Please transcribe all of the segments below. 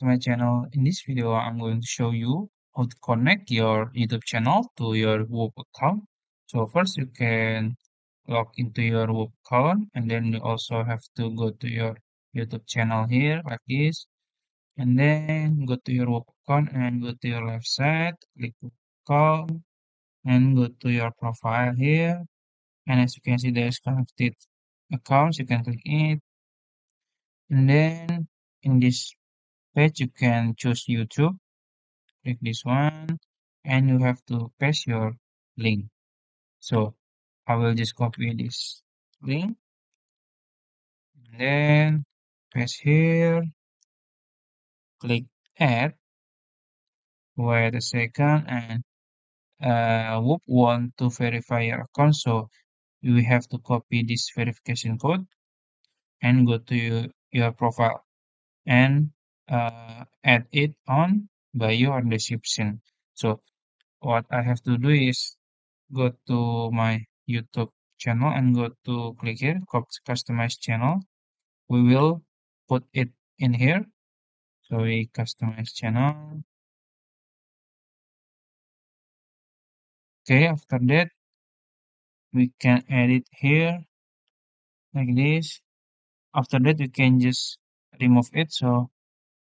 to my channel. In this video, I'm going to show you how to connect your YouTube channel to your Whop account. So first you can log into your Whop account and then you also have to go to your YouTube channel here like this. And then go to your Whop account and go to your left side, click Whop account and go to your profile here. And as you can see, there's connected accounts. You can click it. And then in this page, you can choose YouTube, click this one, and you have to paste your link. So I will just copy this link, and then paste here, click add, wait a second, and Whoop want to verify your account, so you have to copy this verification code and go to your profile and add it on bio or description. So what I have to do is go to my YouTube channel and go to click here, customize channel. We will put it in here. So we customize channel. Okay, after that, we can edit here like this. After that, we can just remove it. So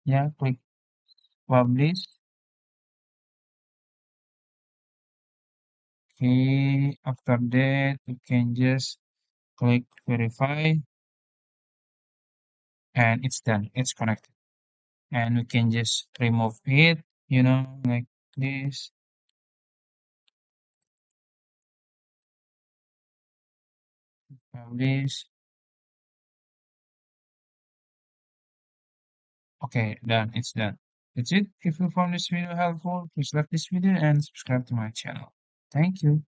yeah, click publish. Okay, after that, we can just click verify and it's done. It's connected. And we can just remove it, like this. Publish. Okay, done. It's done. That's it. If you found this video helpful, please like this video and subscribe to my channel. Thank you.